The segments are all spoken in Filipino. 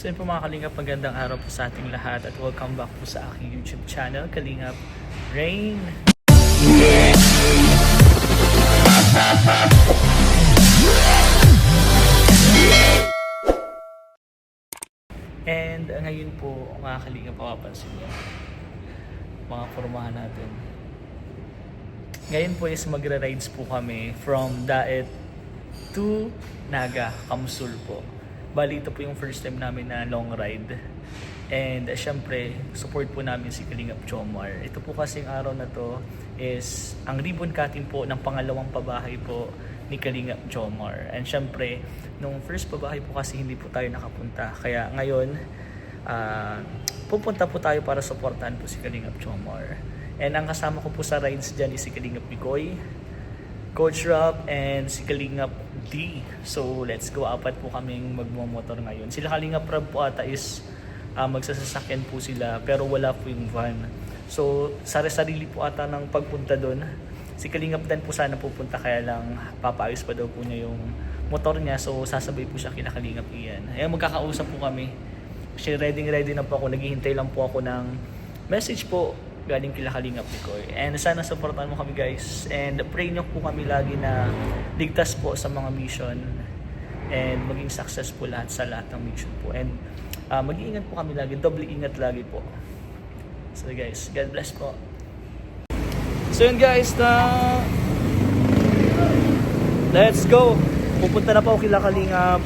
So yun po mga Kalingap, magandang araw po sa ating lahat at welcome back po sa aking YouTube channel, Kalingap Rain. And ngayon po mga Kalingap, papapansin niyo mga formahan natin. Ngayon po is magra-rides po kami from Daet to Naga, Kamsul po. Bali, ito po yung first time namin na long ride. And syempre, support po namin si Kalingap Jomar. Ito po kasing araw na to is ang ribbon cutting po ng pangalawang pabahay po ni Kalingap Jomar. And syempre, nung first pabahay po kasi hindi po tayo nakapunta. Kaya ngayon, pupunta po tayo para supportahan po si Kalingap Jomar. And ang kasama ko po sa rides dyan is si Kalingap Mikoy, Coach Rob, and si Kalingap D. So let's go, apat po kaming magmamotor ngayon. Sila Kalingap Rob po ata is magsasasakyan po sila pero wala po yung van. So sarili po ata ng pagpunta doon. Si Kalingap Dan po sana pupunta kaya lang papaayos pa daw po niya yung motor niya. So sasabay po siya kina Kalingap Ian. Ayan, magkakausap po kami. Kasi ready na po ako. Naghihintay lang po ako ng message po galing kila Kalingap Mikoy. And sana supportan mo kami guys. And pray nyo po kami lagi na ligtas po sa mga mission. And maging successful lahat sa lahat ng mission po. And mag-iingat po kami lagi. Doble ingat lagi po. So guys, God bless po. So yun guys, let's go. Pupunta na po kila Kalingap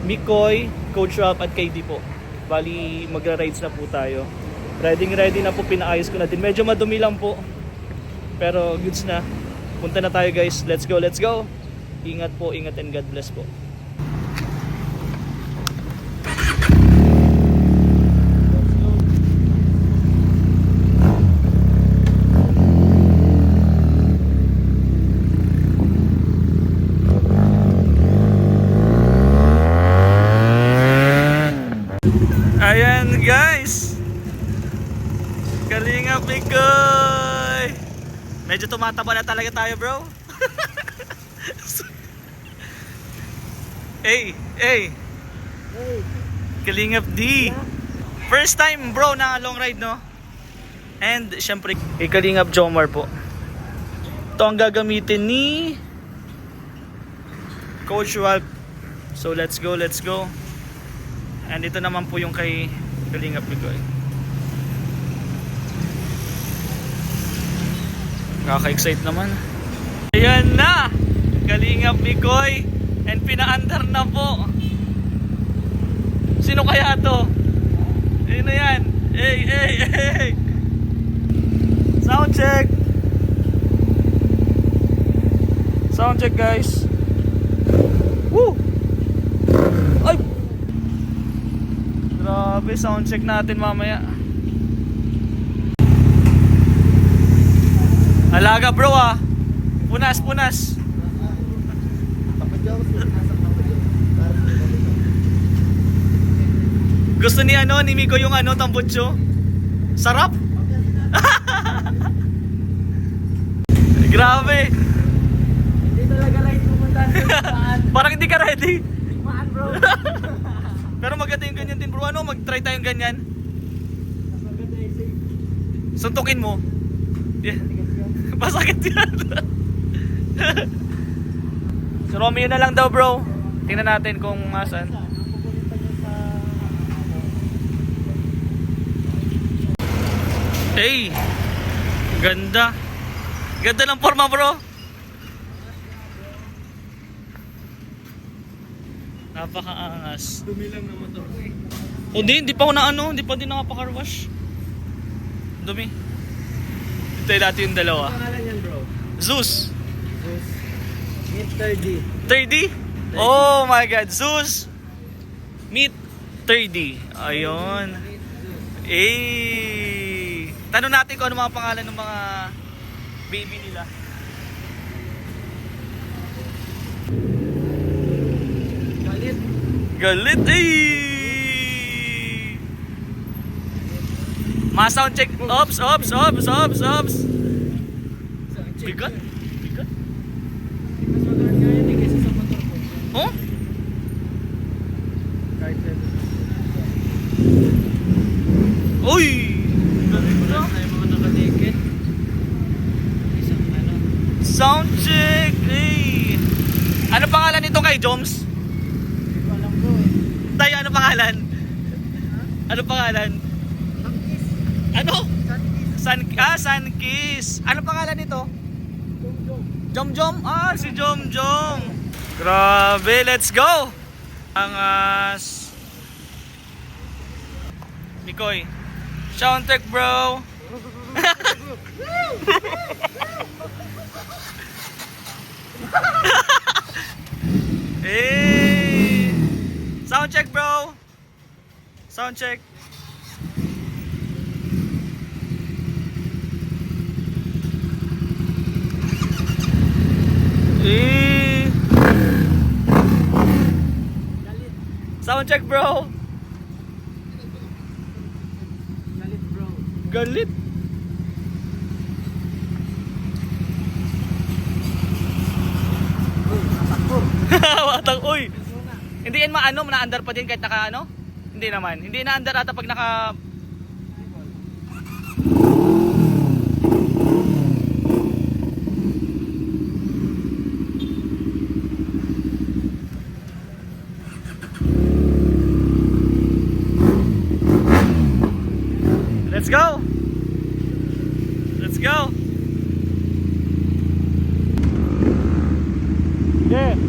Mikoy, Coach Rob at KD po. Bali, magra-rides na po tayo. Ready na po, pinaayos ko na din. Medyo madumi lang po. Pero goods na. Punta na tayo guys. Let's go, let's go. Ingat po, ingat and God bless po. Ayan guys, Kalingap Mikoy. Medyo tumataba na talaga tayo bro. Hey Kalingap D, first time bro na long ride no. And syempre kay Kalingap Jomar po. Ito ang gagamitin ni Coach Rob. So let's go. And ito naman po yung kay Kalingap Mikoy. Kaka-excite naman. Ayan na! Kalingap Mikoy. And pina-under na po. Sino kaya to? Ayun na yan. Hey! Sound check! Sound check guys. Woo! Ay! Grabe, sound check natin mamaya. Alaga bro ah. Punas. Gusto ni Miko yung tambutso. Sarap. Grabe. Hindi talaga light pumunta sa Parang hindi ka ready. maan bro. Pero maganda yung ganyan din bro. Mag-try tayong ganyan. Maganda yung safe. Suntukin mo. Yeah. Pasakit yan. So Romeo na lang daw bro. Tingnan natin kung asan. Hey, ganda. Ganda ng forma bro. Napakaangas. Dumi lang na motor ko eh. O hindi pa ako na hindi pa din nakapaka-wash. Dumi. Ito dati yung dalawa. Ano pangalan yan bro? Zeus. Meet 30. 30? Oh my God, Zeus. Meet 30. Ayun. Eh. Tanong natin kung ano mga pangalan ng mga baby nila. Galit eh. Ma-sound check. Ops. Bigat. Mas maganda nga yan eh kaysa sa motor ko. Oh? Kahit level. Uy! Wala na yung mga nakatiket. Isang ano. Sound check! Hey! Ano pangalan nito kay Joms? Hindi ko alam bro eh. Tayo, ano pangalan? Ano pangalan? Tangkis. Ano? Tangkis. Sunkiss. Ano pangalan nito? Jom. Jom. Ah, si Jom. Grabe, let's go! Angas. Mikoy. Sound check, bro. Hey! Sound check, bro. Sound check. Eh. Galit. Sound check, bro. Galit bro. Galit. Uy, natakbo. Watang, uy. Muna. Hindi yan maano, na-under pa din kahit naka ano? Hindi naman. Hindi na-under ata pag naka... Let's go! Let's go! Yeah!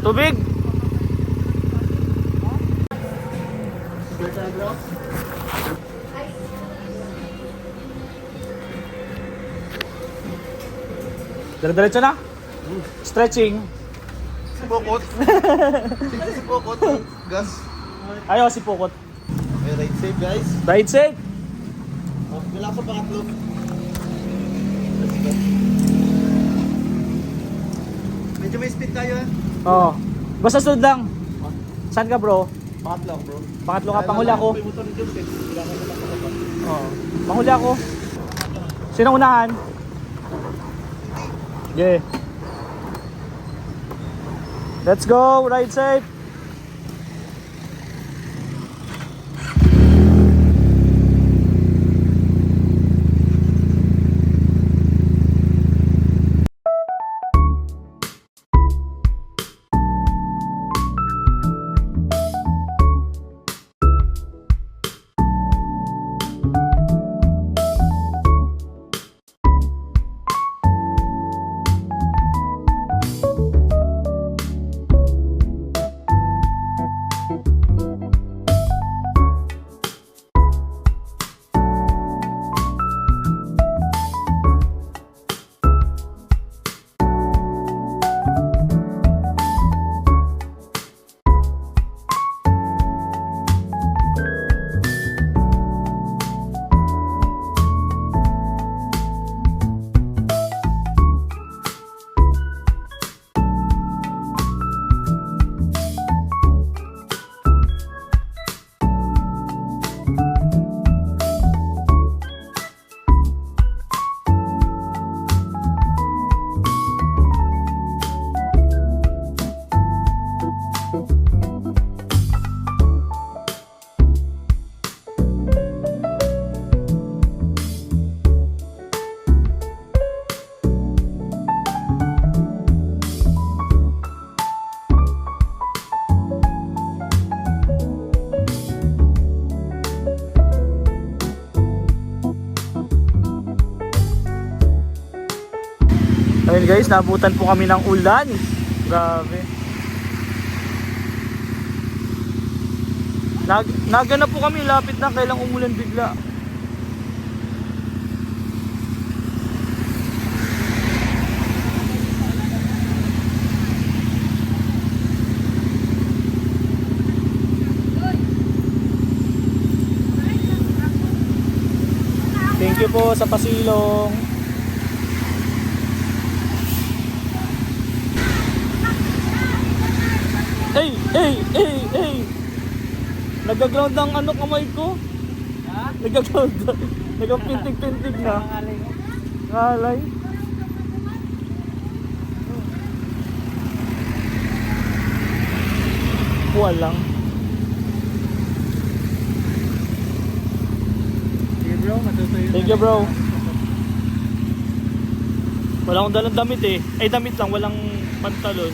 Tubig! Dire-diretso na. Stretching. Si Pokot. Si Pokot. Gas. Ayaw si Pokot. Okay, ride safe guys. Ride safe. Oh, wala sa pangatlo. Medyo may speed tayo eh. Oo. Basta sunod lang. Saan ka, bro? Pangatlo bro. Pangatlo ka, panghuli ako. May motor ni Jump eh. Kailangan ko lang ako. Oo. Panghuli ako. Sino unahan? Yeah. Let's go, ride safe. Ayun guys, nabutan po kami ng ulan. Grabe. Naga na po kami, lapit na, kailang umulan bigla. Thank you po sa pasilong. Hey! Nagaground ang ano kamay ko. Ha? Nagaground. Nagapintig-pintig na. Pangalay mo? Alay. Walang. Sige bro, matutuyo. Thank you bro. Wala akong dalang damit eh. Ay damit lang, walang pantalon.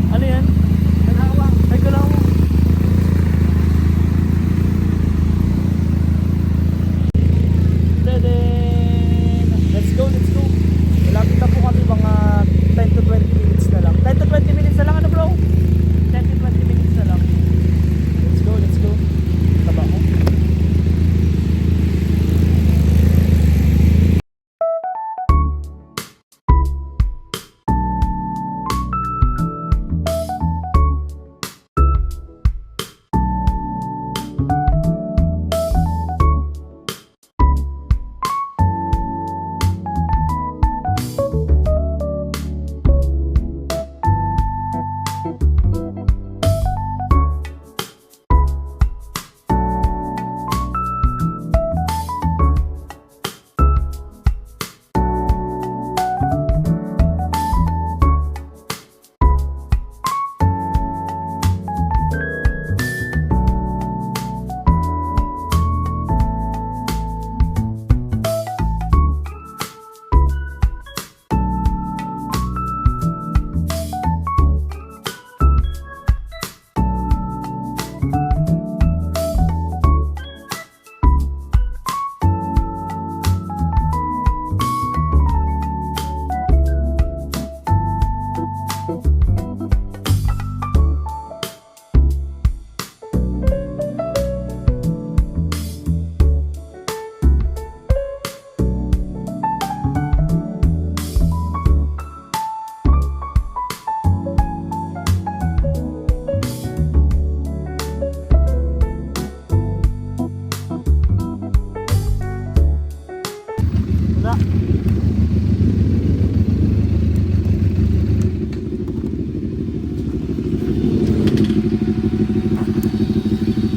Ano yan? Kalawang. Ay kalawang. Let's go. Malapit na po kami, mga 10 to 20 minutes na lang. 10 to 20 minutes na lang, ano bro? 10 to 20 minutes na lang. Let's go. Taba ko. Wala.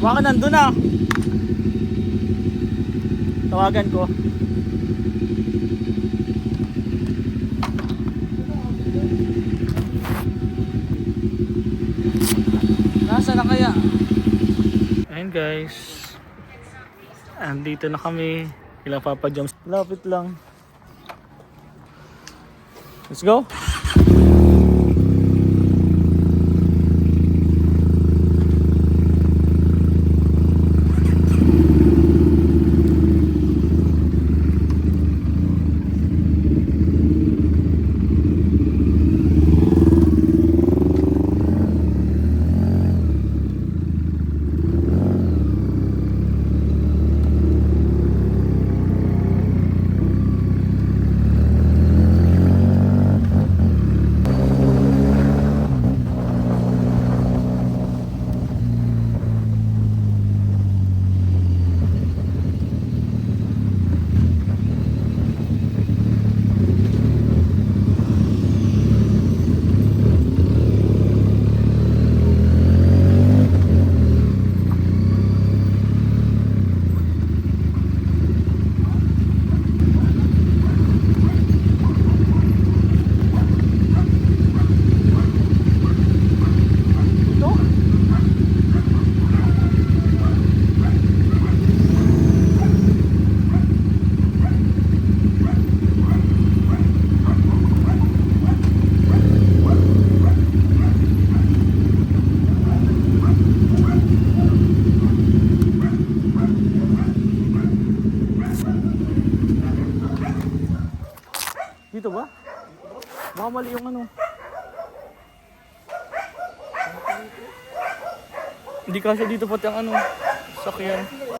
Baka nandun na. Tawagan ko. Nasa na kaya? Ayun guys. Andito na kami. Ilang Papa Joms. Lapit lang. Let's go. ba? Baka mali yung ano. Hindi kasi dito pati ang ano, sakyan.